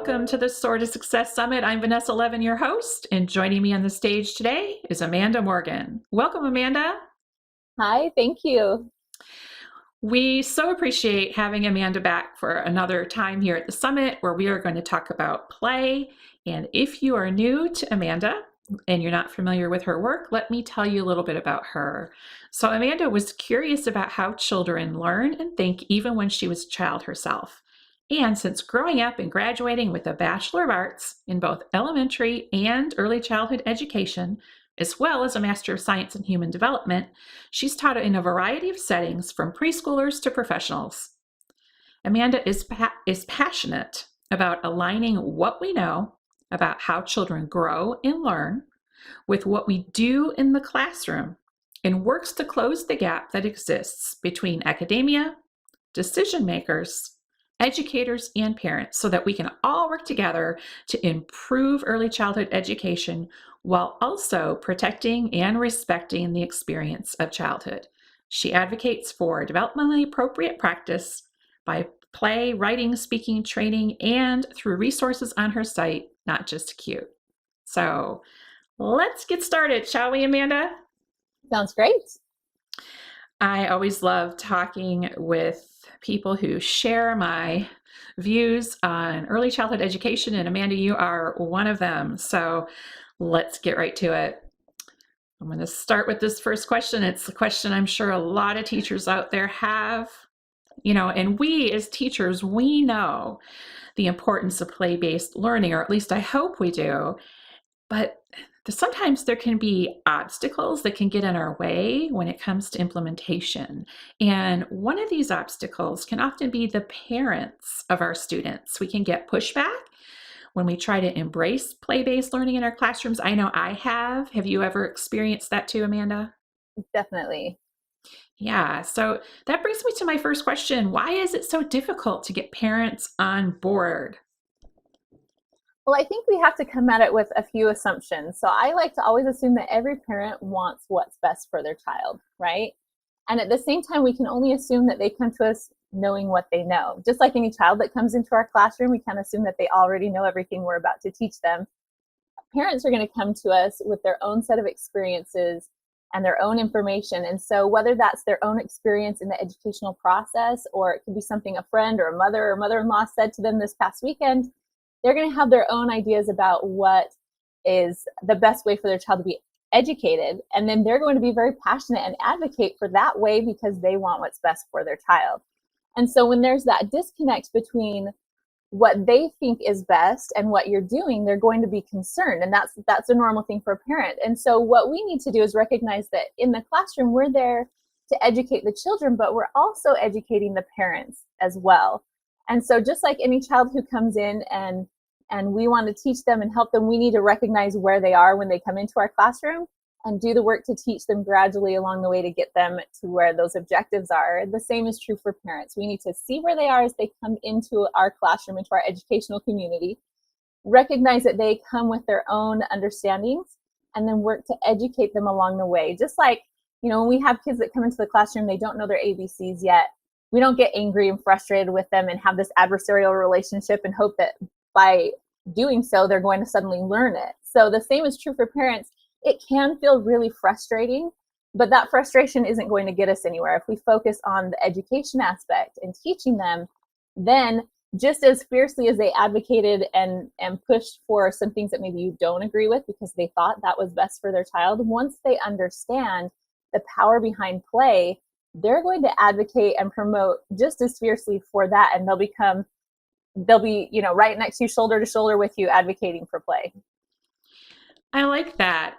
welcome to the Soar to Success Summit. I'm Vanessa Levin, your host, and joining me on the stage today is Amanda Morgan. Welcome, Amanda. Hi, thank you. We so appreciate having Amanda back for another time here at the summit where we are going to talk about play. And if you are new to Amanda and you're not familiar with her work, let me tell you a little bit about her. So Amanda was curious about how children learn and think even when she was a child herself. And since growing up and graduating with a Bachelor of Arts in both elementary and early childhood education, as well as a Master of Science in Human Development, she's taught in a variety of settings from preschoolers to professionals. Amanda is passionate about aligning what we know about how children grow and learn with what we do in the classroom and works to close the gap that exists between academia, decision makers, educators, and parents so that we can all work together to improve early childhood education while also protecting and respecting the experience of childhood. She advocates for developmentally appropriate practice by play, writing, speaking, training, and through resources on her site, Not Just Cute. So let's get started, shall we, Amanda? Sounds great. I always love talking with people who share my views on early childhood education, and Amanda, you are one of them. So let's get right to it. I'm going to start with this first question. It's a question I'm sure a lot of teachers out there have. And we as teachers, we know the importance of play-based learning, or at least I hope we do. But sometimes there can be obstacles that can get in our way when it comes to implementation. And one of these obstacles can often be the parents of our students. We can get pushback when we try to embrace play-based learning in our classrooms. I know I have. Have you ever experienced that too, Amanda? Definitely. Yeah, so that brings me to my first question. Why is it so difficult to get parents on board? Well, I think we have to come at it with a few assumptions. So I like to always assume that every parent wants what's best for their child, right? And at the same time, we can only assume that they come to us knowing what they know. Just like any child that comes into our classroom, we can't assume that they already know everything we're about to teach them. Parents are going to come to us with their own set of experiences and their own information. And so whether that's their own experience in the educational process, or it could be something a friend or a mother or mother-in-law said to them this past weekend, they're going to have their own ideas about what is the best way for their child to be educated. And then they're going to be very passionate and advocate for that way because they want what's best for their child. And so when there's that disconnect between what they think is best and what you're doing, they're going to be concerned. And that's a normal thing for a parent. And so what we need to do is recognize that in the classroom, we're there to educate the children, but we're also educating the parents as well. And so just like any child who comes in and we want to teach them and help them, we need to recognize where they are when they come into our classroom and do the work to teach them gradually along the way to get them to where those objectives are. The same is true for parents. We need to see where they are as they come into our classroom, into our educational community, recognize that they come with their own understandings, and then work to educate them along the way. Just like, when we have kids that come into the classroom, they don't know their ABCs yet. We don't get angry and frustrated with them and have this adversarial relationship and hope that by doing so, they're going to suddenly learn it. So the same is true for parents. It can feel really frustrating, but that frustration isn't going to get us anywhere. If we focus on the education aspect and teaching them, then just as fiercely as they advocated and pushed for some things that maybe you don't agree with because they thought that was best for their child, once they understand the power behind play, they're going to advocate and promote just as fiercely for that, and they'll be right next to you, shoulder to shoulder with you, advocating for play. I like that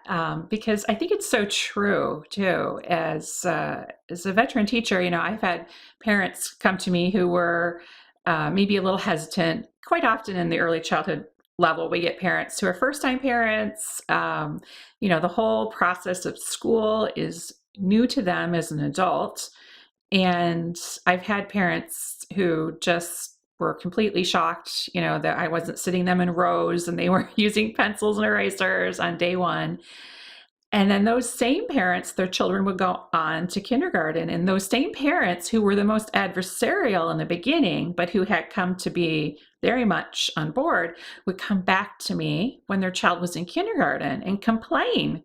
because I think it's so true too. As a veteran teacher, I've had parents come to me who were maybe a little hesitant. Quite often in the early childhood level, we get parents who are first-time parents. The whole process of school is new to them as an adult, and I've had parents who just were completely shocked, that I wasn't sitting them in rows and they were using pencils and erasers on day one. And then those same parents, their children would go on to kindergarten. And those same parents who were the most adversarial in the beginning, but who had come to be very much on board, would come back to me when their child was in kindergarten and complain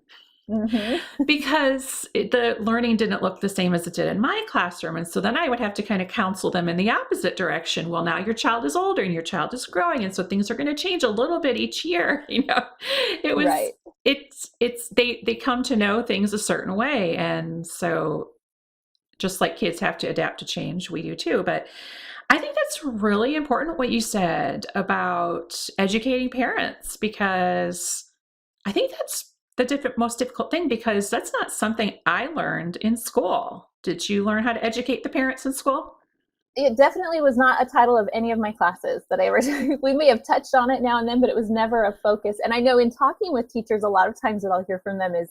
Mm-hmm. because the learning didn't look the same as it did in my classroom. And so then I would have to kind of counsel them in the opposite direction. Well, now your child is older and your child is growing. And so things are going to change a little bit each year. It was, Right. they come to know things a certain way. And so just like kids have to adapt to change, we do too. But I think that's really important what you said about educating parents, because I think that's the most difficult thing, because that's not something I learned in school. Did you learn how to educate the parents in school? It definitely was not a title of any of my classes that I ever took. We may have touched on it now and then, but it was never a focus. And I know in talking with teachers, a lot of times what I'll hear from them is,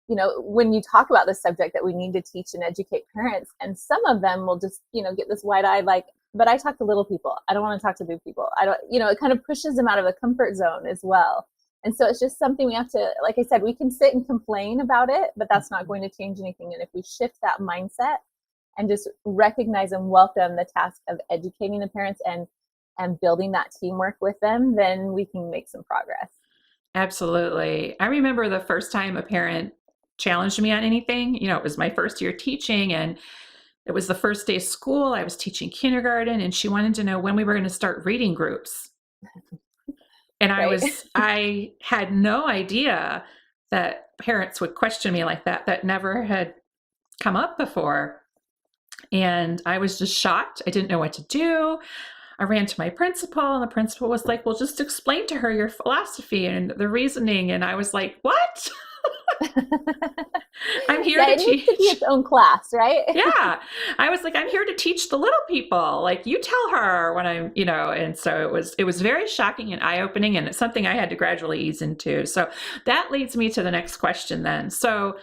when you talk about this subject that we need to teach and educate parents, and some of them will just, get this wide eyed, like, but I talk to little people. I don't want to talk to big people. I don't, it kind of pushes them out of the comfort zone as well. And so it's just something we have to, like I said, we can sit and complain about it, but that's not going to change anything. And if we shift that mindset and just recognize and welcome the task of educating the parents and building that teamwork with them, then we can make some progress. Absolutely. I remember the first time a parent challenged me on anything. It was my first year teaching, and it was the first day of school. I was teaching kindergarten, and she wanted to know when we were going to start reading groups. And Right. I had no idea that parents would question me like that. That never had come up before. And I was just shocked. I didn't know what to do. I ran to my principal, and the principal was like, well, just explain to her your philosophy and the reasoning. And I was like, what? I'm here Yeah, to it needs to be teach. its own class, right? Yeah. I was like, I'm here to teach the little people. Like, you tell her when and so it was very shocking and eye-opening, and it's something I had to gradually ease into. So that leads me to the next question then. So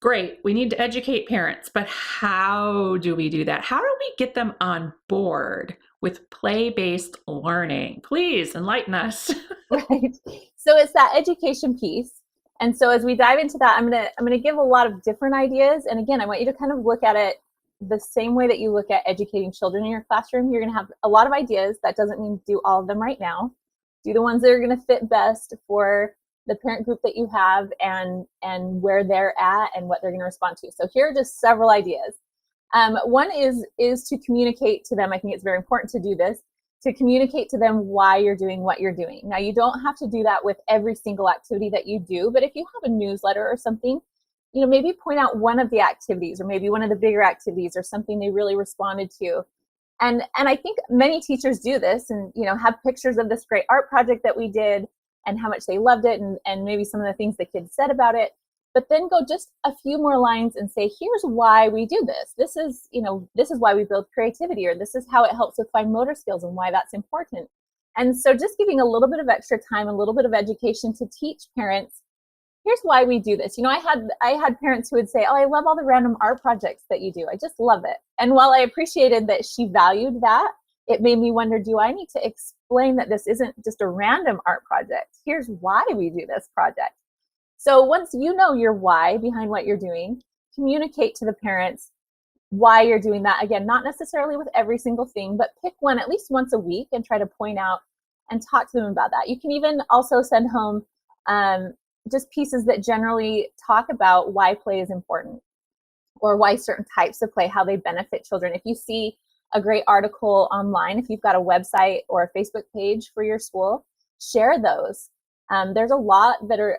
great, we need to educate parents, but how do we do that? How do we get them on board with play-based learning? Please enlighten us. Right. So it's that education piece. And so as we dive into that, I'm gonna give a lot of different ideas. And again, I want you to kind of look at it the same way that you look at educating children in your classroom. You're gonna have a lot of ideas. That doesn't mean do all of them right now. Do the ones that are gonna fit best for the parent group that you have and where they're at and what they're gonna respond to. So here are just several ideas. One is to communicate to them. I think it's very important to do this, to communicate to them why you're doing what you're doing. Now, you don't have to do that with every single activity that you do, but if you have a newsletter or something, maybe point out one of the activities or maybe one of the bigger activities or something they really responded to. And I think many teachers do this and, have pictures of this great art project that we did and how much they loved it and maybe some of the things the kids said about it. But then go just a few more lines and say, here's why we do this. This is why we build creativity, or this is how it helps with fine motor skills and why that's important. And so just giving a little bit of extra time, a little bit of education to teach parents, here's why we do this. I had parents who would say, oh, I love all the random art projects that you do. I just love it. And while I appreciated that she valued that, it made me wonder, do I need to explain that this isn't just a random art project? Here's why we do this project. So once you know your why behind what you're doing, communicate to the parents why you're doing that. Again, not necessarily with every single thing, but pick one at least once a week and try to point out and talk to them about that. You can even also send home just pieces that generally talk about why play is important or why certain types of play, how they benefit children. If you see a great article online, if you've got a website or a Facebook page for your school, share those. There's a lot that are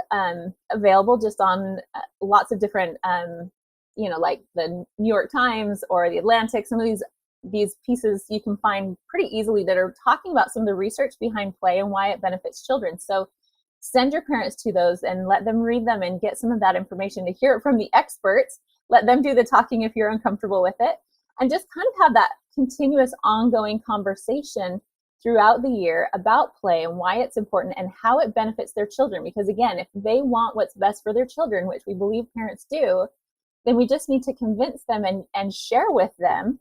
available just on lots of different, like the New York Times or the Atlantic. Some of these pieces you can find pretty easily that are talking about some of the research behind play and why it benefits children. So send your parents to those and let them read them and get some of that information to hear it from the experts. Let them do the talking if you're uncomfortable with it. And just kind of have that continuous ongoing conversation throughout the year about play and why it's important and how it benefits their children. Because again, if they want what's best for their children, which we believe parents do, then we just need to convince them and share with them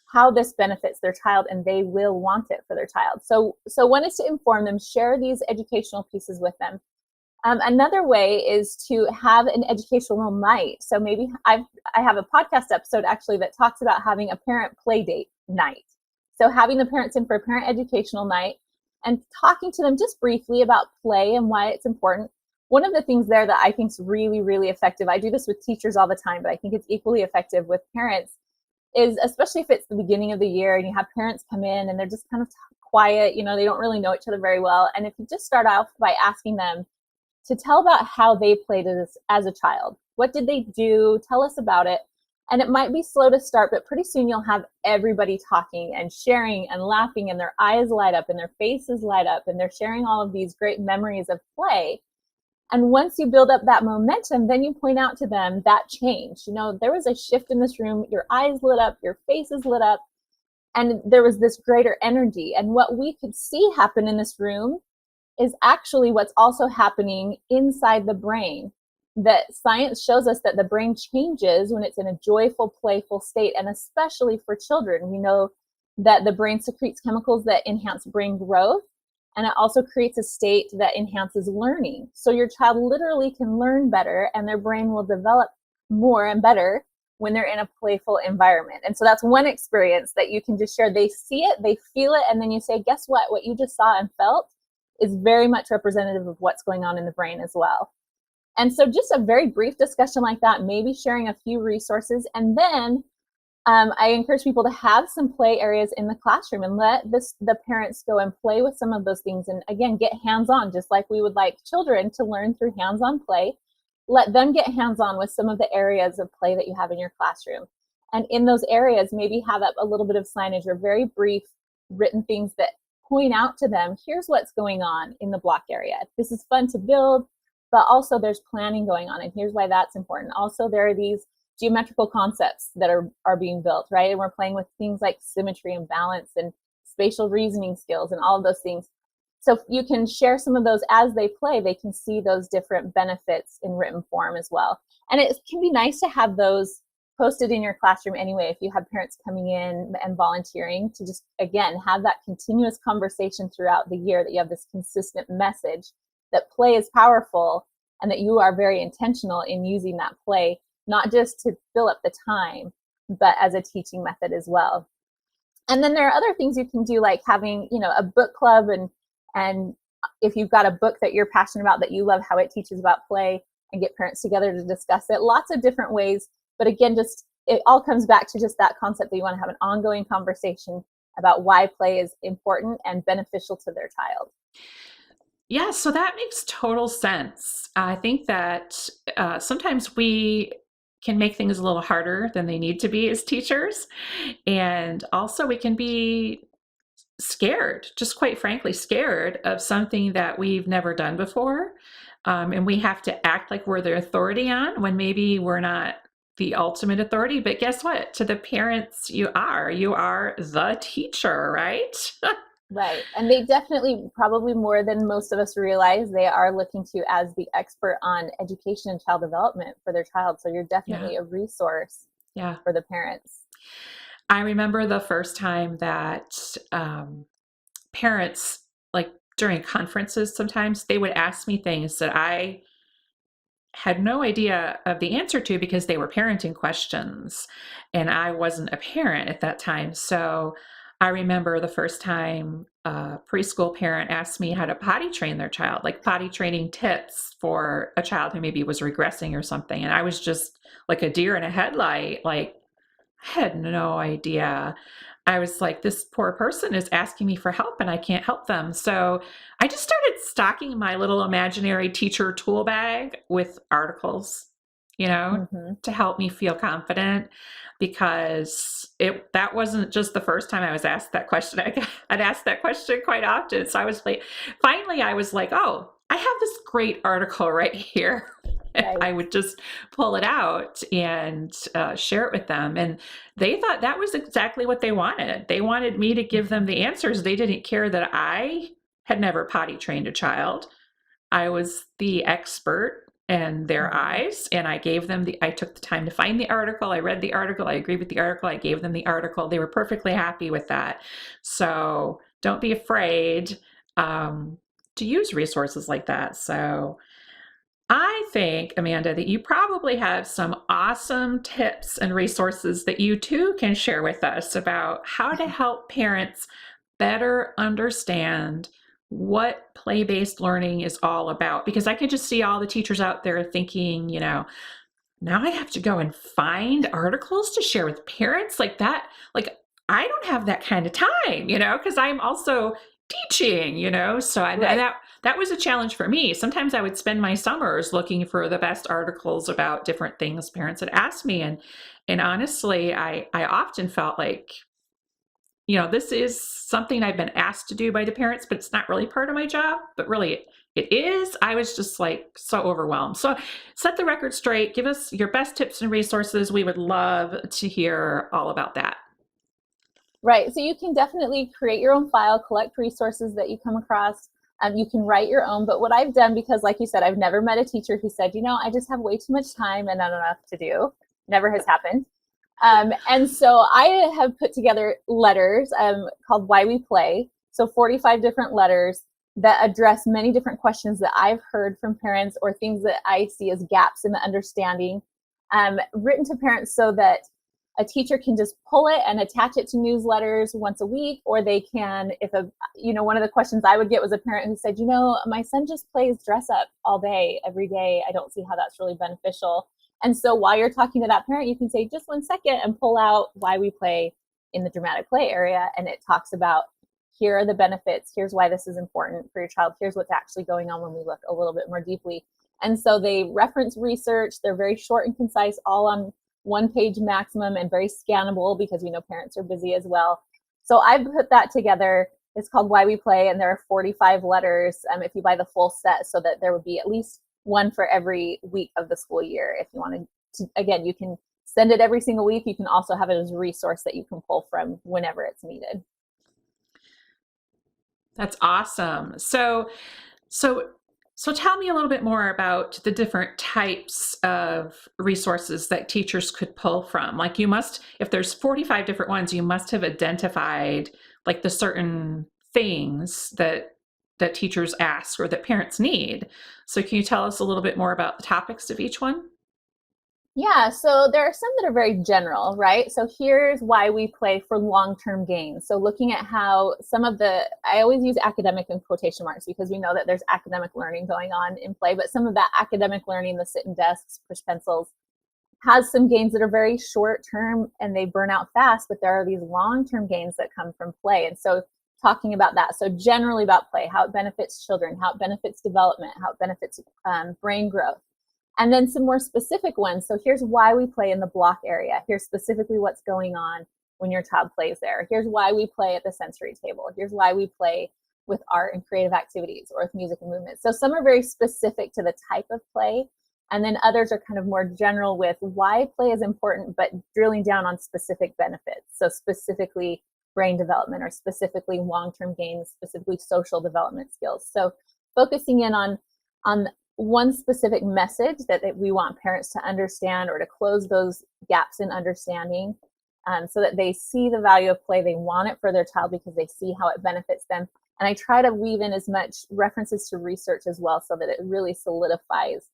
how this benefits their child, and they will want it for their child. So one is to inform them, share these educational pieces with them. Another way is to have an educational night. So maybe I have a podcast episode actually that talks about having a parent play date night. So having the parents in for a parent educational night and talking to them just briefly about play and why it's important. One of the things there that I think is really, really effective, I do this with teachers all the time, but I think it's equally effective with parents, is especially if it's the beginning of the year and you have parents come in and they're just kind of quiet, they don't really know each other very well. And if you just start off by asking them to tell about how they played as a child. What did they do? Tell us about it. And it might be slow to start, but pretty soon you'll have everybody talking and sharing and laughing, and their eyes light up and their faces light up, and they're sharing all of these great memories of play. And once you build up that momentum, then you point out to them that change. There was a shift in this room. Your eyes lit up, your faces lit up, and there was this greater energy. And what we could see happen in this room is actually what's also happening inside the brain. That science shows us that the brain changes when it's in a joyful, playful state, and especially for children. We know that the brain secretes chemicals that enhance brain growth, and it also creates a state that enhances learning. So your child literally can learn better, and their brain will develop more and better when they're in a playful environment. And so that's one experience that you can just share. They see it, they feel it, and then you say, guess what? What you just saw and felt is very much representative of what's going on in the brain as well. And so just a very brief discussion like that, maybe sharing a few resources. And then I encourage people to have some play areas in the classroom and let the parents go and play with some of those things. And again, get hands-on, just like we would like children to learn through hands-on play. Let them get hands-on with some of the areas of play that you have in your classroom. And in those areas, maybe have up a little bit of signage or very brief written things that point out to them, here's what's going on in the block area. This is fun to build, but also there's planning going on, and here's why that's important. Also, there are these geometrical concepts that are being built, right? And we're playing with things like symmetry and balance and spatial reasoning skills and all of those things. So you can share some of those as they play. They can see those different benefits in written form as well. And it can be nice to have those posted in your classroom anyway, if you have parents coming in and volunteering, to just, again, have that continuous conversation throughout the year, that you have this consistent message that play is powerful and that you are very intentional in using that play, not just to fill up the time, but as a teaching method as well. And then there are other things you can do, like having, a book club, and if you've got a book that you're passionate about, that you love how it teaches about play, and get parents together to discuss it. Lots of different ways. But again, it all comes back to just that concept that you want to have an ongoing conversation about why play is important and beneficial to their child. Yeah, so that makes total sense. I think that sometimes we can make things a little harder than they need to be as teachers. And also, we can be scared, just quite frankly, scared of something that we've never done before. And we have to act like we're the authority on, when maybe we're not the ultimate authority. But guess what? To the parents, you are the teacher, right? Right. And they definitely, probably more than most of us realize, they are looking to you as the expert on education and child development for their child. So you're definitely Yeah. a resource Yeah. for the parents. I remember the first time that parents, like during conferences, sometimes they would ask me things that I had no idea of the answer to, because they were parenting questions and I wasn't a parent at that time. So I remember the first time a preschool parent asked me how to potty train their child, like potty training tips for a child who maybe was regressing or something. And I was just like a deer in a headlight, like, I had no idea. I was like, this poor person is asking me for help and I can't help them. So I just started stocking my little imaginary teacher tool bag with articles, Mm-hmm. to help me feel confident, because that wasn't just the first time I was asked that question. I'd asked that question quite often. So I was like, finally, I was like, oh, I have this great article right here. Right. I would just pull it out and share it with them. And they thought that was exactly what they wanted. They wanted me to give them the answers. They didn't care that I had never potty trained a child. I was the expert in their Mm-hmm. eyes, and I took the time to find the article. I read the article. I agreed with the article. I gave them the article. They were perfectly happy with that. So don't be afraid to use resources like that. So I think, Amanda, that you probably have some awesome tips and resources that you too can share with us about how to help parents better understand what play based learning is all about. Because I can just see all the teachers out there thinking, now I have to go and find articles to share with parents like that. Like, I don't have that kind of time, because I'm also teaching, So Right. that was a challenge for me. Sometimes I would spend my summers looking for the best articles about different things parents had asked me, and honestly, I often felt like, this is something I've been asked to do by the parents, but it's not really part of my job, but really it is. I was just like so overwhelmed. So set the record straight. Give us your best tips and resources. We would love to hear all about that. Right. So you can definitely create your own file, collect resources that you come across. You can write your own. But what I've done, because like you said, I've never met a teacher who said, I just have way too much time and not enough to do. Never has happened. And so I have put together letters called Why We Play. So 45 different letters that address many different questions that I've heard from parents or things that I see as gaps in the understanding, written to parents so that a teacher can just pull it and attach it to newsletters once a week, or they can, if one of the questions I would get was a parent who said, my son just plays dress up all day, every day. I don't see how that's really beneficial. And so while you're talking to that parent, you can say, just 1 second, and pull out Why We Play in the dramatic play area. And it talks about, here are the benefits. Here's why this is important for your child. Here's what's actually going on when we look a little bit more deeply. And so they reference research. They're very short and concise, all on 1 page maximum, and very scannable because we know parents are busy as well. So I put that together. It's called Why We Play, and there are 45 letters if you buy the full set, so that there would be at least one for every week of the school year. If you wanted to, again, you can send it every single week. You can also have it as a resource that you can pull from whenever it's needed. That's awesome. So so tell me a little bit more about the different types of resources that teachers could pull from. Like, you must, if there's 45 different ones, you must have identified like the certain things that teachers ask or that parents need. So can you tell us a little bit more about the topics of each one? Yeah, so there are some that are very general, right? So here's why we play for long-term gains. So looking at how I always use academic in quotation marks because we know that there's academic learning going on in play, but some of that academic learning, the sit in desks, push pencils, has some gains that are very short term and they burn out fast, but there are these long-term gains that come from play. And so talking about that, so generally about play, how it benefits children, how it benefits development, how it benefits brain growth. And then some more specific ones. So here's why we play in the block area. Here's specifically what's going on when your child plays there. Here's why we play at the sensory table. Here's why we play with art and creative activities or with music and movement. So some are very specific to the type of play. And then others are kind of more general with why play is important, but drilling down on specific benefits. So specifically brain development or specifically long-term gains, specifically social development skills. So focusing in on one specific message that we want parents to understand or to close those gaps in understanding, so that they see the value of play. They want it for their child because they see how it benefits them. And I try to weave in as much references to research as well so that it really solidifies.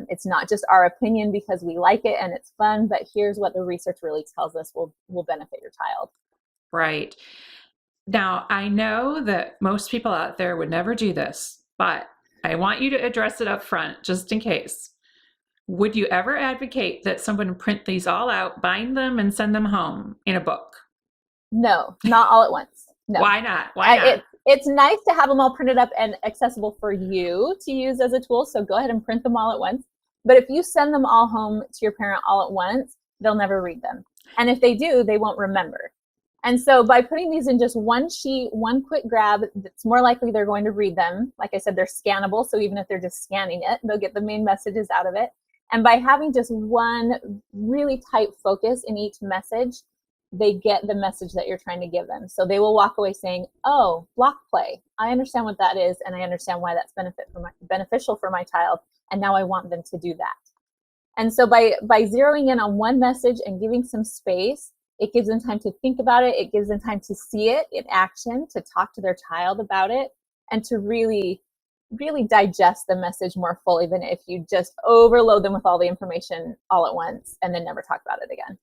It's not just our opinion because we like it and it's fun, but here's what the research really tells us will benefit your child. Right. Now, I know that most people out there would never do this, but I want you to address it up front just in case. Would you ever advocate that someone print these all out, bind them, and send them home in a book? No, not all at once. No. Why not? Why not? It's nice to have them all printed up and accessible for you to use as a tool. So go ahead and print them all at once. But if you send them all home to your parent all at once, they'll never read them. And if they do, they won't remember. And so by putting these in just one sheet, one quick grab, it's more likely they're going to read them. Like I said, they're scannable. So even if they're just scanning it, they'll get the main messages out of it. And by having just one really tight focus in each message, they get the message that you're trying to give them. So they will walk away saying, oh, block play. I understand what that is, and I understand why that's beneficial for my child, and now I want them to do that. And so by zeroing in on one message and giving some space, it gives them time to think about it. It gives them time to see it in action, to talk to their child about it, and to really really digest the message more fully than if you just overload them with all the information all at once and then never talk about it again.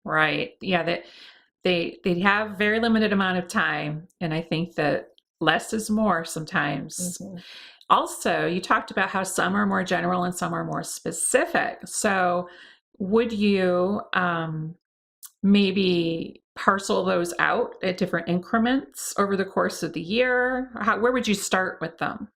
Right. Yeah, that they have very limited amount of time, and I think that less is more sometimes. Mm-hmm. Also, you talked about how some are more general and some are more specific. So, would you maybe parcel those out at different increments over the course of the year? Where would you start with them?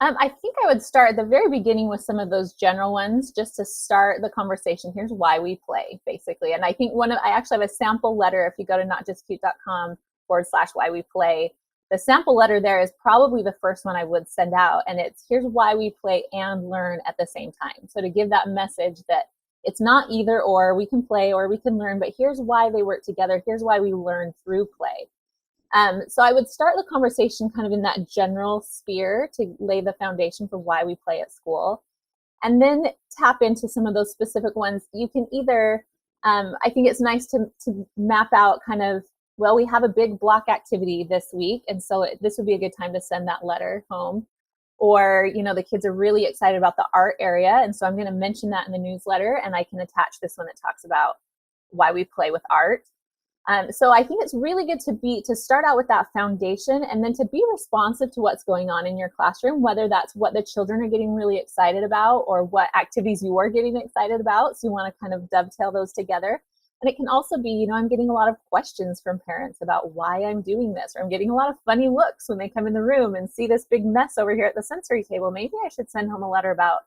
I think I would start at the very beginning with some of those general ones just to start the conversation. Here's why we play, basically. And I think I actually have a sample letter. If you go to notjustcute.com/why we play, the sample letter there is probably the first one I would send out. And it's here's why we play and learn at the same time. So to give that message that it's not either or, we can play or we can learn, but here's why they work together. Here's why we learn through play. So I would start the conversation kind of in that general sphere to lay the foundation for why we play at school. And then tap into some of those specific ones. You can either, I think it's nice to map out kind of, well, we have a big block activity this week. And so this would be a good time to send that letter home. Or, the kids are really excited about the art area. And so I'm going to mention that in the newsletter, and I can attach this one that talks about why we play with art. So I think it's really good to start out with that foundation and then to be responsive to what's going on in your classroom, whether that's what the children are getting really excited about or what activities you are getting excited about. So you want to kind of dovetail those together. And it can also be, I'm getting a lot of questions from parents about why I'm doing this, or I'm getting a lot of funny looks when they come in the room and see this big mess over here at the sensory table. Maybe I should send home a letter about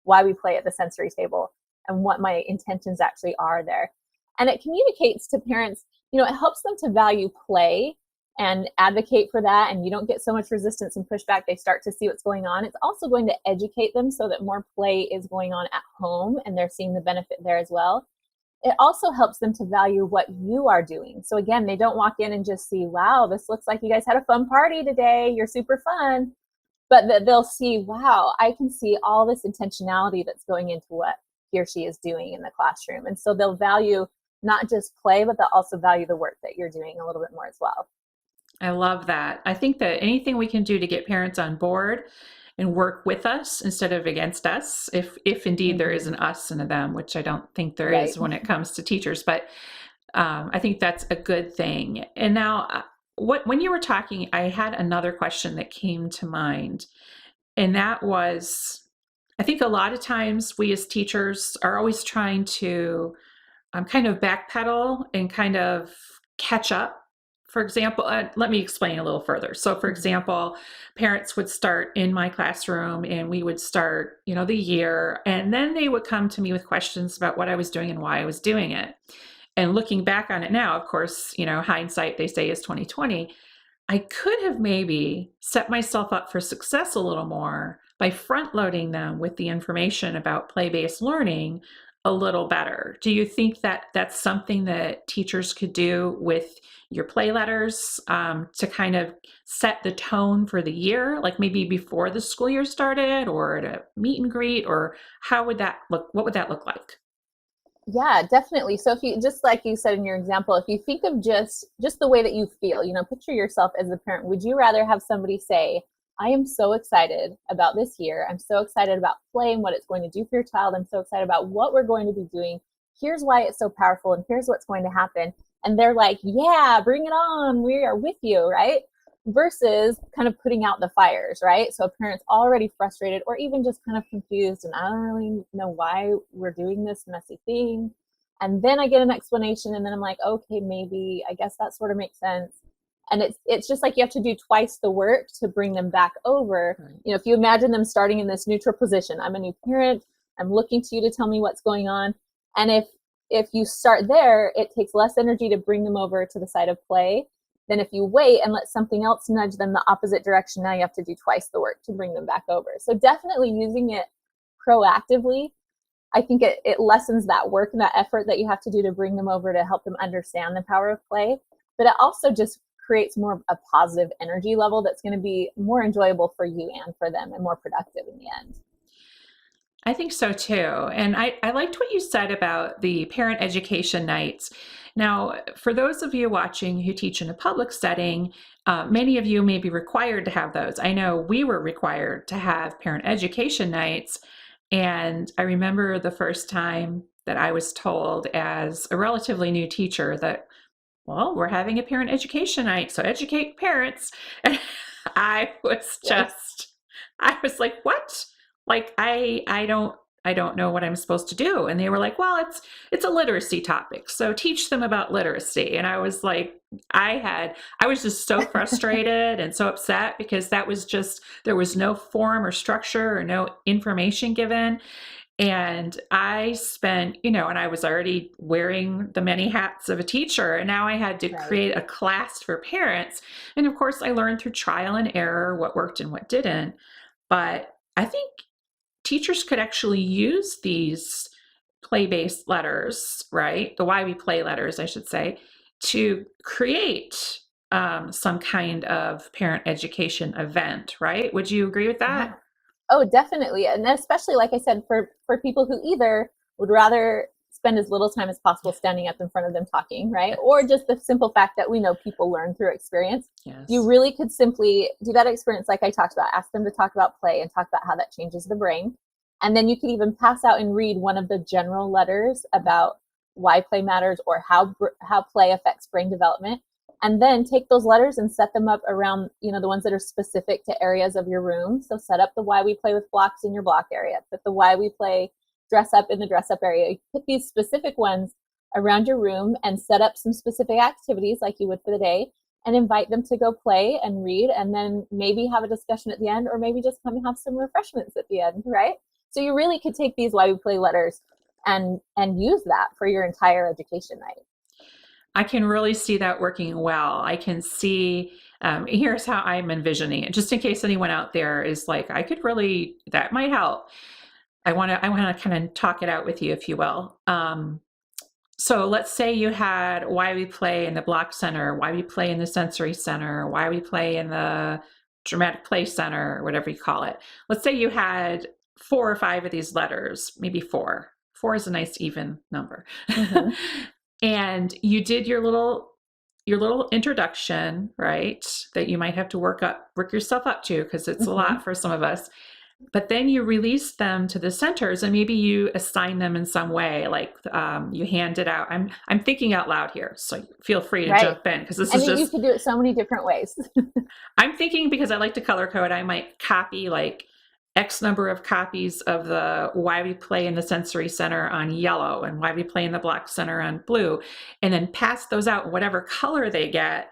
why we play at the sensory table and what my intentions actually are there. And it communicates to parents, it helps them to value play and advocate for that. And you don't get so much resistance and pushback. They start to see what's going on. It's also going to educate them so that more play is going on at home and they're seeing the benefit there as well. It also helps them to value what you are doing. So again, they don't walk in and just see, wow, this looks like you guys had a fun party today. You're super fun. But they'll see, wow, I can see all this intentionality that's going into what he or she is doing in the classroom. And so they'll value not just play, but they'll also value the work that you're doing a little bit more as well. I love that. I think that anything we can do to get parents on board and work with us instead of against us, if indeed there is an us and a them, which I don't think there Right. is when it comes to teachers, but I think that's a good thing. And now, when you were talking, I had another question that came to mind, and that was, I think a lot of times we as teachers are always trying to kind of backpedal and kind of catch up. For example, let me explain a little further. So, for example, parents would start in my classroom and we would start, the year, and then they would come to me with questions about what I was doing and why I was doing it. And looking back on it now, of course, hindsight, they say, is 2020. I could have maybe set myself up for success a little more by front loading them with the information about play-based learning a little better. Do you think that that's something that teachers could do with your play letters, to kind of set the tone for the year, like maybe before the school year started or at a meet and greet, or how would that look? What would that look like? Yeah, definitely. So if you, just like you said in your example, if you think of just the way that you feel, picture yourself as a parent. Would you rather have somebody say, I am so excited about this year. I'm so excited about play and what it's going to do for your child. I'm so excited about what we're going to be doing. Here's why it's so powerful and here's what's going to happen. And they're like, yeah, bring it on. We are with you, right? Versus kind of putting out the fires, right? So a parent's already frustrated or even just kind of confused and I don't really know why we're doing this messy thing. And then I get an explanation and then I'm like, okay, maybe, I guess that sort of makes sense. And it's just like you have to do twice the work to bring them back over. Right. If you imagine them starting in this neutral position, I'm a new parent, I'm looking to you to tell me what's going on. And if you start there, it takes less energy to bring them over to the side of play than if you wait and let something else nudge them the opposite direction. Now you have to do twice the work to bring them back over. So definitely using it proactively, I think it lessens that work and that effort that you have to do to bring them over to help them understand the power of play. But it also just creates more of a positive energy level that's going to be more enjoyable for you and for them and more productive in the end. I think so too. And I liked what you said about the parent education nights. Now, for those of you watching who teach in a public setting, many of you may be required to have those. I know we were required to have parent education nights. And I remember the first time that I was told as a relatively new teacher that, well, we're having a parent education night, so educate parents. And I was Yes. just, I was like, what? Like, I don't know what I'm supposed to do. And they were like, well, it's a literacy topic, so teach them about literacy. And I was like, I was just so frustrated and so upset because that was just, there was no form or structure or no information given. And I spent, and I was already wearing the many hats of a teacher, and now I had to Right. create a class for parents. And of course, I learned through trial and error what worked and what didn't. But I think teachers could actually use these play-based letters, right? The why we play letters, I should say, to create some kind of parent education event, right? Would you agree with Yeah. that? Oh, definitely. And especially, like I said, for people who either would rather spend as little time as possible standing up in front of them talking, right? Or just the simple fact that we know people learn through experience. You Yes. really could simply do that experience like I talked about, ask them to talk about play and talk about how that changes the brain. And then you could even pass out and read one of the general letters about why play matters or how play affects brain development, and then take those letters and set them up around, the ones that are specific to areas of your room. So set up the why we play with blocks in your block area, put the why we play dress up in the dress up area. You put these specific ones around your room and set up some specific activities like you would for the day, and invite them to go play and read, and then maybe have a discussion at the end, or maybe just come and have some refreshments at the end, right? So you really could take these why we play letters and use that for your entire education night. I can really see that working well. I can see, here's how I'm envisioning it, just in case anyone out there is like, I could really, that might help. I want to kind of talk it out with you, if you will. So let's say you had why we play in the block center, why we play in the sensory center, why we play in the dramatic play center, or whatever you call it. Let's say you had 4 or 5 of these letters, maybe four. Four is a nice even number. Mm-hmm. And you did your little introduction, right? That you might have to work yourself up to because it's a Mm-hmm. lot for some of us. But then you release them to the centers, and maybe you assign them in some way, like you hand it out. I'm thinking out loud here, so feel free to Right. jump in because this And is you just could do it so many different ways. I'm thinking because I like to color code. I might copy like X number of copies of the why we play in the sensory center on yellow and why we play in the block center on blue, and then pass those out. Whatever color they get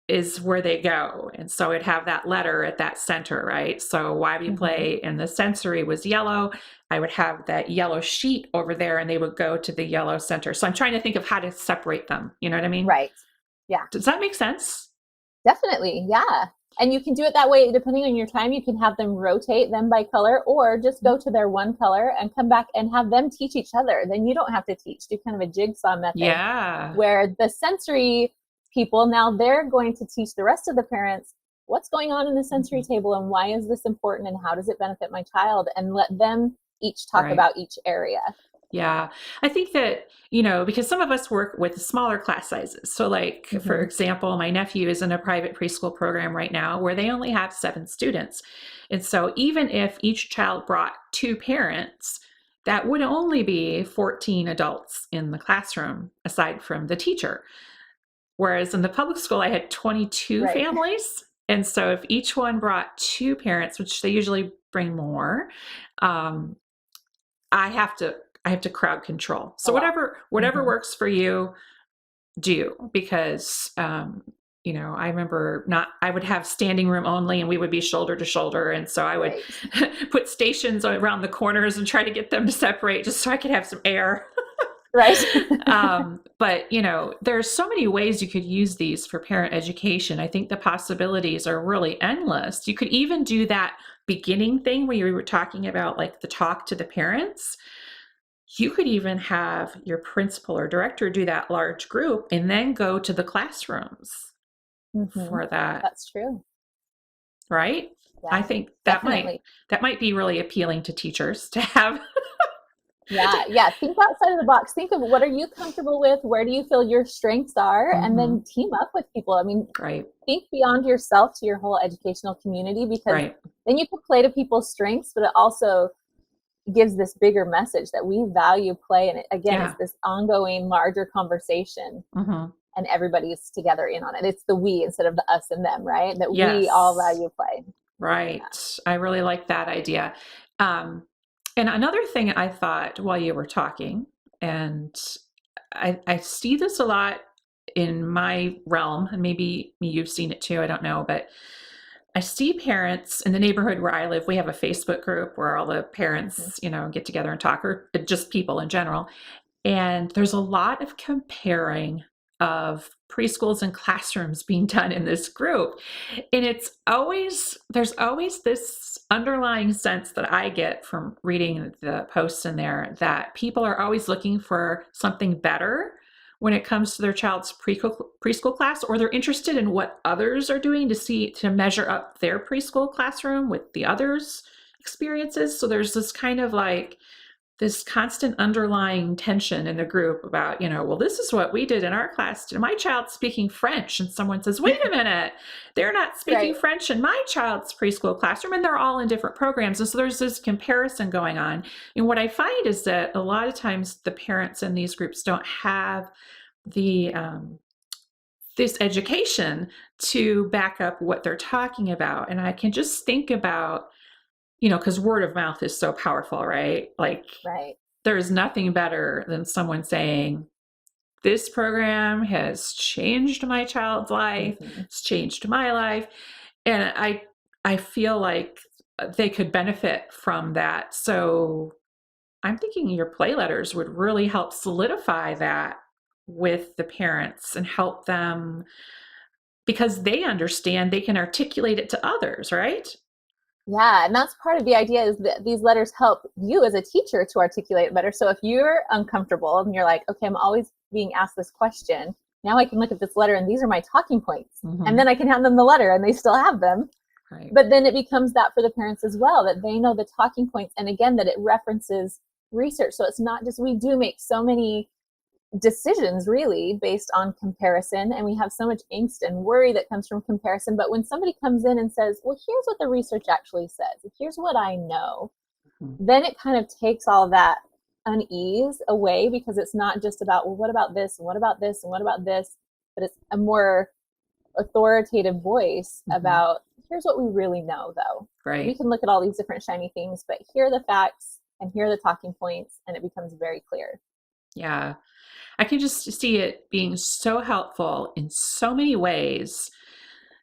is where they go. And so it'd have that letter at that center, right? So why we Mm-hmm. play in the sensory was yellow. I would have that yellow sheet over there and they would go to the yellow center. So I'm trying to think of how to separate them. You know what I mean? Right. Yeah, Does that make sense? definitely. Yeah. And you can do it that way depending on your time. You can have them rotate them by color, or just go to their one color and come back and have them teach each other. Then you don't have to teach. Do kind of a jigsaw method Yeah. where the sensory people, now they're going to teach the rest of the parents what's going on in the sensory table and why is this important and how does it benefit my child, and let them each talk Right. about each area. Yeah. I think that, because some of us work with smaller class sizes. So, like, for Mm-hmm. example, my nephew is in a private preschool program right now where they only have 7 students. And so, even if each child brought 2 parents, that would only be 14 adults in the classroom aside from the teacher. Whereas in the public school, I had 22 Right. families. And so, if each one brought 2 parents, which they usually bring more, um, I have to I have to crowd control. A So lot. whatever Mm-hmm. works for you, do, because I remember not I would have standing room only and we would be shoulder to shoulder, and so I would Right. put stations around the corners and try to get them to separate just so I could have some air. Right. But there's so many ways you could use these for parent education. I think the possibilities are really endless. You could even do that beginning thing where you were talking about like the talk to the parents. You could even have your principal or director do that large group and then go to the classrooms Mm-hmm. for that, That's true. right? I Yeah, think definitely. that might be really appealing to teachers to have. Yeah, yeah. Think outside of the box. Think of what are you comfortable with? Where do you feel your strengths are? And Hmm. then team up with people. I mean, Right, think beyond yourself to your whole educational community because right. then you can play to people's strengths, but it also gives this bigger message that we value play. And it, again, it's Yeah. this ongoing, larger conversation, Hmm. and everybody's together in on it. It's the we instead of the us and them, right? That we all Yes. value play. Yeah. Right. I really like that idea. Um, and another thing I thought while you were talking, and I see this a lot in my realm, and maybe you've seen it too, I don't know, but I see parents in the neighborhood where I live. We have a Facebook group where all the Mm-hmm. parents, get together and talk, or just people in general. And there's a lot of comparing of preschools and classrooms being done in this group. And there's always this underlying sense that I get from reading the posts in there that people are always looking for something better when it comes to their child's preschool class, or they're interested in what others are doing to measure up their preschool classroom with the others' experiences. So there's this kind of like this constant underlying tension in the group about, well, this is what we did in our class. My child's speaking French. And someone says, wait a minute, they're not speaking Right. French in my child's preschool classroom. And they're all in different programs. And so there's this comparison going on. And what I find is that a lot of times the parents in these groups don't have the, this education to back up what they're talking about. And I can just think about, because word of mouth is so powerful, right? Like, Right. there is nothing better than someone saying, this program has changed my child's life, Mm-hmm. it's changed my life. And I feel like they could benefit from that. So I'm thinking your play letters would really help solidify that with the parents and help them, because they understand they can articulate it to others, right? Yeah, and that's part of the idea is that these letters help you as a teacher to articulate it better. So if you're uncomfortable and you're like, okay, I'm always being asked this question, now I can look at this letter and these are my talking points. And Mm-hmm. then I can hand them the letter and they still have them. Right. But then it becomes that for the parents as well, that they know the talking points. And again, that it references research. So it's not just, we do make so many decisions really based on comparison, and we have so much angst and worry that comes from comparison. But when somebody comes in and says, well, here's what the research actually says, here's what I know, Mm-hmm. then it kind of takes all that unease away, because it's not just about, well, what about this and what about this and what about this, but it's a more authoritative voice Mm-hmm. about, here's what we really know though. We Right. can look at all these different shiny things, but here are the facts and here are the talking points, and it becomes very clear. Yeah. I can just see it being so helpful in so many ways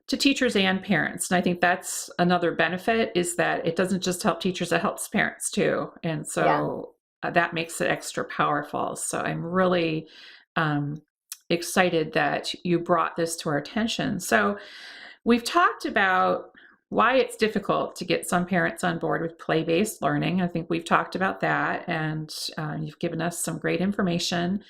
to teachers and parents. And I think that's another benefit, is that it doesn't just help teachers, it helps parents too. And Yeah. so that makes it extra powerful. So I'm really um, excited that you brought this to our attention. So we've talked about why it's difficult to get some parents on board with play based learning. I think we've talked about that, and you've given us some great information.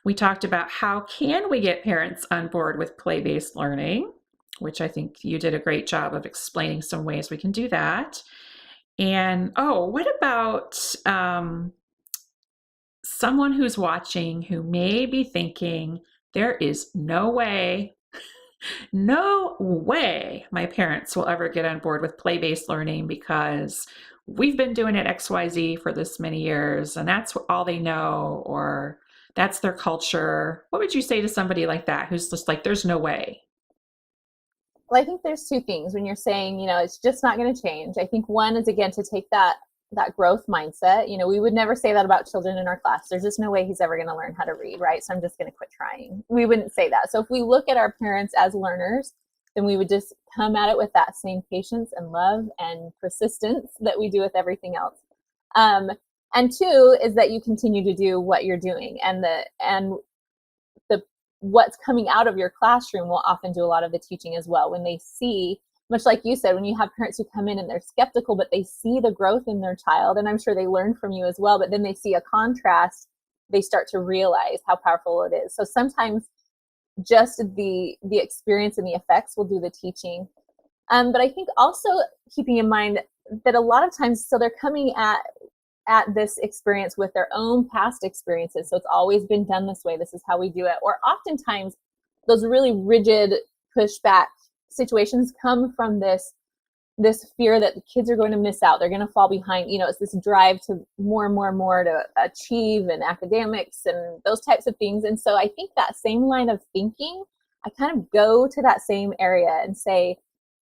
We talked about how can we get parents on board with play-based learning, which I think you did a great job of explaining some ways we can do that. And what about someone who's watching who may be thinking, there is no way my parents will ever get on board with play-based learning because we've been doing it XYZ for this many years and that's all they know, or that's their culture. What would you say to somebody like that who's just like, there's no way? Well, I think there's two things when you're saying, it's just not going to change. I think one is, again, to take that growth mindset. We would never say that about children in our class. There's just no way he's ever going to learn how to read, right? So I'm just going to quit trying. We wouldn't say that. So if we look at our parents as learners, then we would just come at it with that same patience and love and persistence that we do with everything else. And two is that you continue to do what you're doing, and the what's coming out of your classroom will often do a lot of the teaching as well. When they see, much like you said, when you have parents who come in and they're skeptical, but they see the growth in their child, and I'm sure they learn from you as well, but then they see a contrast, they start to realize how powerful it is. So sometimes just the experience and the effects will do the teaching. But I think also keeping in mind that a lot of times, so they're coming at this experience with their own past experiences. So it's always been done this way. This is how we do it. Or oftentimes, those really rigid pushback situations come from this fear that the kids are going to miss out. They're going to fall behind. It's this drive to more and more and more to achieve in academics and those types of things. And so I think that same line of thinking, I kind of go to that same area and say,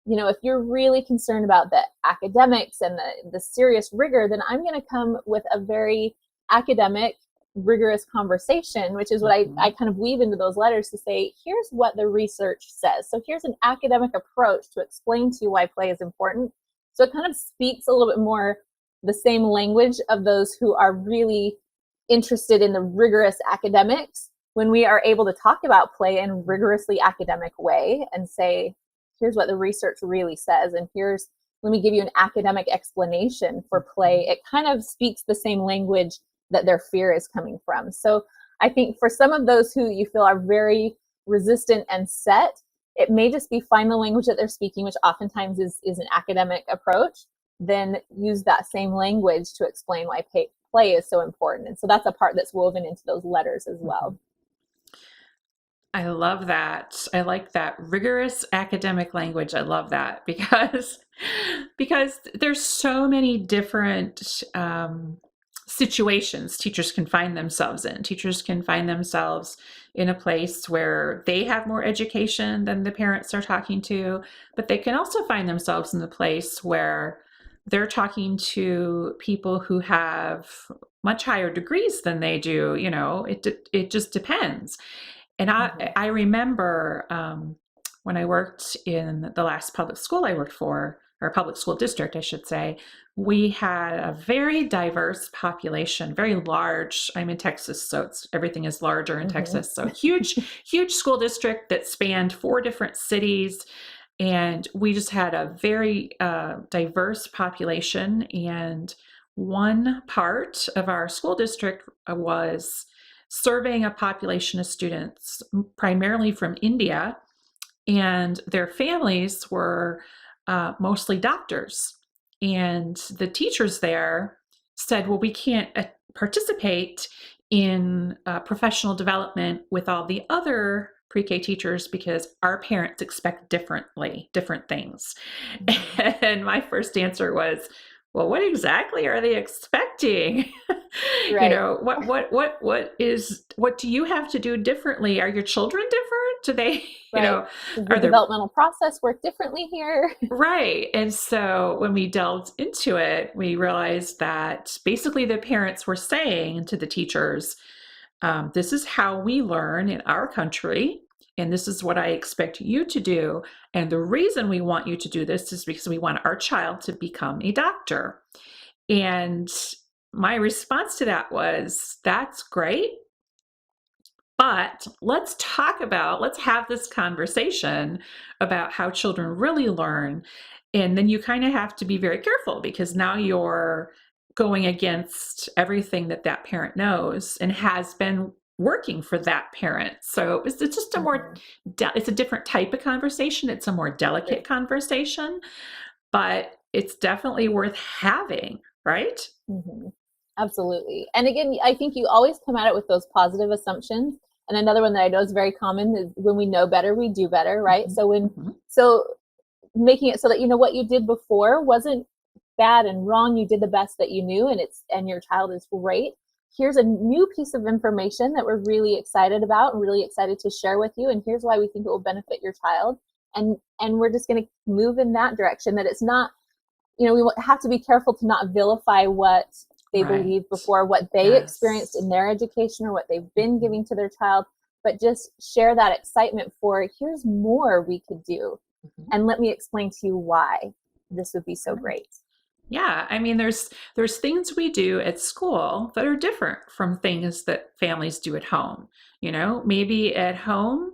if you're really concerned about the academics and the serious rigor, then I'm going to come with a very academic, rigorous conversation, which is what I kind of weave into those letters to say, here's what the research says. So here's an academic approach to explain to you why play is important. So it kind of speaks a little bit more the same language of those who are really interested in the rigorous academics, when we are able to talk about play in a rigorously academic way and say, here's what the research really says, and let me give you an academic explanation for play. It kind of speaks the same language that their fear is coming from. So I think for some of those who you feel are very resistant and set, it may just be find the language that they're speaking, which oftentimes is an academic approach, then use that same language to explain why play is so important. And so that's a part that's woven into those letters as well. I love that. I like that rigorous academic language. I love that because there's so many different situations teachers can find themselves in. Teachers can find themselves in a place where they have more education than the parents they're talking to, but they can also find themselves in the place where they're talking to people who have much higher degrees than they do. It just depends. And I remember when I worked in the last public school I worked for, or public school district, I should say, we had a very diverse population, very large. I'm in Texas, so everything is larger in Texas. So huge school district that spanned 4 different cities. And we just had a very diverse population. And one part of our school district was surveying a population of students primarily from India, and their families were mostly doctors. And the teachers there said, well, we can't participate in professional development with all the other pre-K teachers because our parents expect different things. And my first answer was, well, what exactly are they expecting? Right. What do you have to do differently? Are your children different? Do they, Does the developmental process work differently here? Right. And so when we delved into it, we realized that basically the parents were saying to the teachers, this is how we learn in our country, and this is what I expect you to do. And the reason we want you to do this is because we want our child to become a doctor. And my response to that was, that's great, but let's have this conversation about how children really learn. And then you kind of have to be very careful, because now you're going against everything that parent knows and has been working for that parent. So it's just it's a different type of conversation. It's a more delicate conversation, but it's definitely worth having, right? Mm-hmm. Absolutely. And again, I think you always come at it with those positive assumptions. And another one that I know is very common is when we know better, we do better, right? So making it so that what you did before wasn't bad and wrong. You did the best that you knew, and your child is great. Here's a new piece of information that we're really excited about and really excited to share with you. And here's why we think it will benefit your child. And we're just going to move in that direction, that it's not, we have to be careful to not vilify what they believed before, what they experienced in their education or what they've been giving to their child, but just share that excitement for, here's more we could do. And let me explain to you why this would be so great. Yeah, I mean, there's things we do at school that are different from things that families do at home. Maybe at home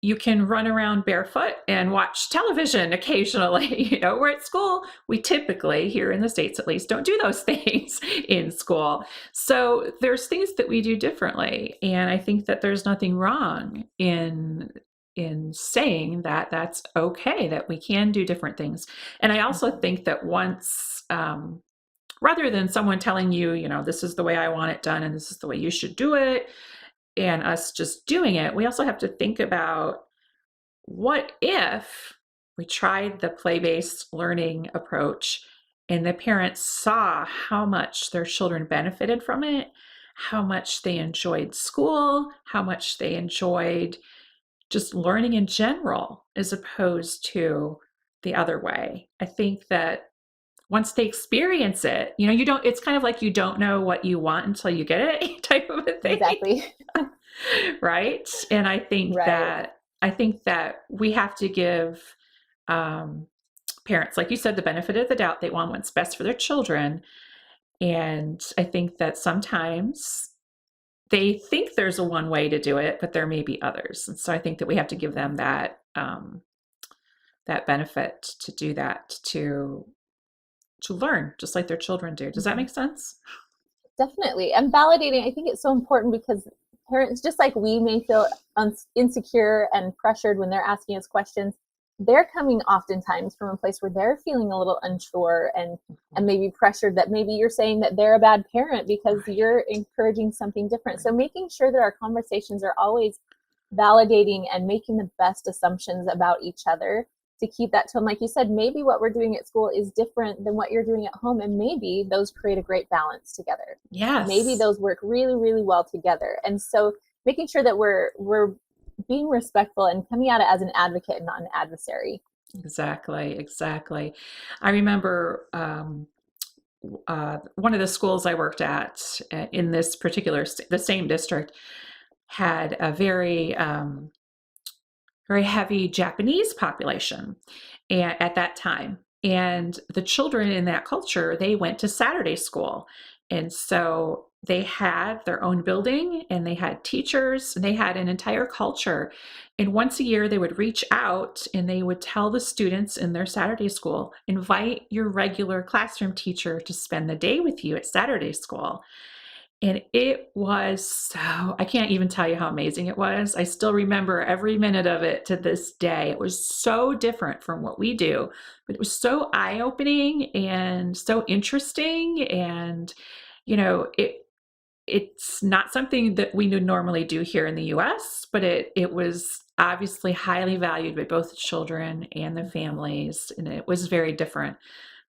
you can run around barefoot and watch television occasionally. Where at school, we typically, here in the States at least, don't do those things in school. So there's things that we do differently. And I think that there's nothing wrong in in saying that that's okay, that we can do different things. And I also Mhm. think that once, rather than someone telling you, this is the way I want it done and this is the way you should do it, and us just doing it, we also have to think about what if we tried the play based learning approach and the parents saw how much their children benefited from it, how much they enjoyed school, how much they enjoyed just learning in general, as opposed to the other way. I think that once they experience it, you don't, it's kind of like you don't know what you want until you get it type of a thing. Exactly. Right. And Right. I think that we have to give um, parents, like you said, the benefit of the doubt. They want what's best for their children. And I think that sometimes they think there's a one way to do it, but there may be others. And so I think that we have to give them that benefit to do that, to learn just like their children do. Does that Mhm. make sense? Definitely. And validating, I think it's so important because parents, just like we may feel insecure and pressured when they're asking us questions, they're coming oftentimes from a place where they're feeling a little unsure and maybe pressured that maybe you're saying that they're a bad parent because Right. you're encouraging something different. So Right. making sure that our conversations are always validating and making the best assumptions about each other to keep that tone. Like you said, maybe what we're doing at school is different than what you're doing at home, and maybe those create a great balance together. Maybe Yes. those work really, really well together. And so making sure that we're being respectful and coming at it as an advocate and not an adversary. Exactly. Exactly. I remember one of the schools I worked at in this particular, the same district, had a very heavy Japanese population at that time. And the children in that culture, they went to Saturday school. And so they had their own building and they had teachers and they had an entire culture. And once a year, they would reach out and they would tell the students in their Saturday school, invite your regular classroom teacher to spend the day with you at Saturday school. And it was so, I can't even tell you how amazing it was. I still remember every minute of it to this day. It was so different from what we do, but it was so eye-opening and so interesting. And, you know, it it's not something that we would normally do here in the US, but it was obviously highly valued by both the children and the families, and it was very different.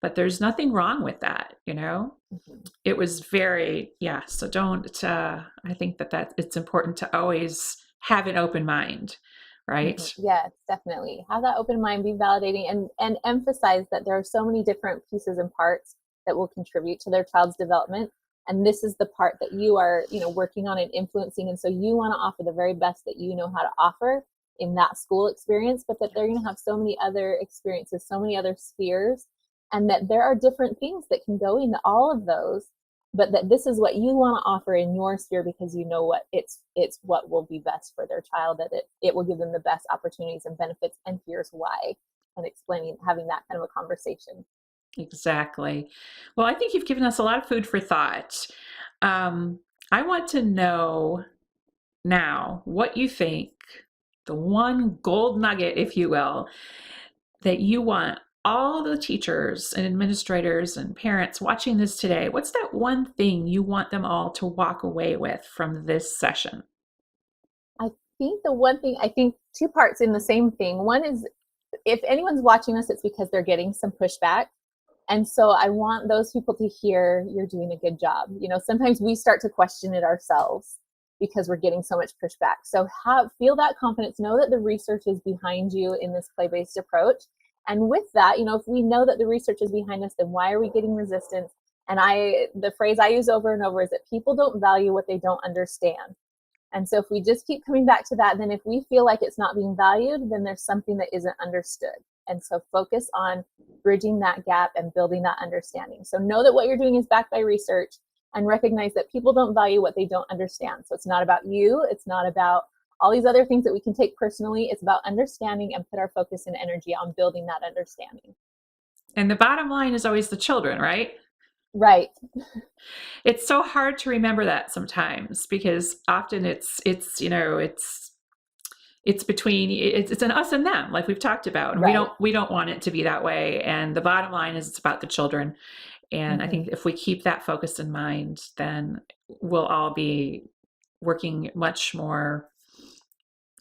But there's nothing wrong with that. Mhm. It was very, yeah, so don't I think that it's important to always have an open mind, right? Yes, definitely. Have that open mind, be validating, and emphasize that there are so many different pieces and parts that will contribute to their child's development. And this is the part that you are, working on and influencing. And so you want to offer the very best that you know how to offer in that school experience, but that they're going to have so many other experiences, so many other spheres, and that there are different things that can go into all of those, but that this is what you want to offer in your sphere because you know what it's what will be best for their child, that it will give them the best opportunities and benefits, and here's why, and explaining, having that kind of a conversation. Exactly. Well, I think you've given us a lot of food for thought. Um, I want to know now what you think, the one gold nugget, if you will, that you want all the teachers and administrators and parents watching this today. What's that one thing you want them all to walk away with from this session? I think the one thing, I think two parts in the same thing. One is, if anyone's watching us, it's because they're getting some pushback. And so I want those people to hear you're doing a good job. Sometimes we start to question it ourselves because we're getting so much pushback. So feel that confidence, know that the research is behind you in this play-based approach. And with that, if we know that the research is behind us, then why are we getting resistance? And the phrase I use over and over is that people don't value what they don't understand. And so if we just keep coming back to that, then if we feel like it's not being valued, then there's something that isn't understood. And so focus on bridging that gap and building that understanding. So know that what you're doing is backed by research, and recognize that people don't value what they don't understand. So it's not about you. It's not about all these other things that we can take personally. It's about understanding and put our focus and energy on building that understanding. And the bottom line is always the children, right? Right. It's so hard to remember that sometimes because often it's it's between it's an us and them, like we've talked about, and Right. we don't want it to be that way. And the bottom line is it's about the children. And I Hmm. think if we keep that focus in mind, then we'll all be working much more,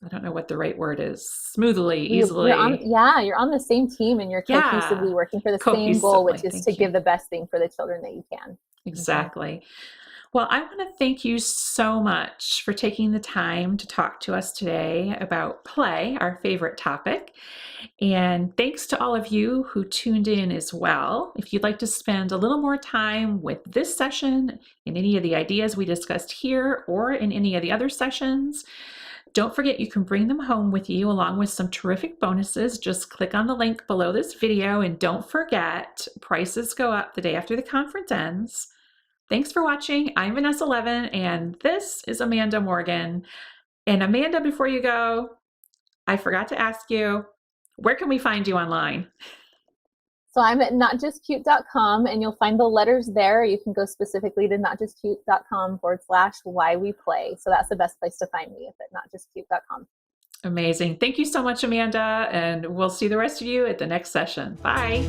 I don't know what the right word is, smoothly, You're on, easily. yeah, you're on the same team and you're cohesively Yeah, working for the same goal, which cohesively. is to Thank you. give the best thing for the children that you can. Hmm. Exactly. Well, I want to thank you so much for taking the time to talk to us today about play, our favorite topic. And thanks to all of you who tuned in as well. If you'd like to spend a little more time with this session in any of the ideas we discussed here or in any of the other sessions, don't forget you can bring them home with you along with some terrific bonuses. Just click on the link below this video, and don't forget, prices go up the day after the conference ends. Thanks for watching. I'm Vanessa Levin, and this is Amanda Morgan. And Amanda, before you go, I forgot to ask you, where can we find you online? So I'm at notjustcute.com and you'll find the letters there. You can go specifically to notjustcute.com/why we play. So that's the best place to find me, is at notjustcute.com. Amazing. Thank you so much, Amanda, and we'll see the rest of you at the next session. Bye.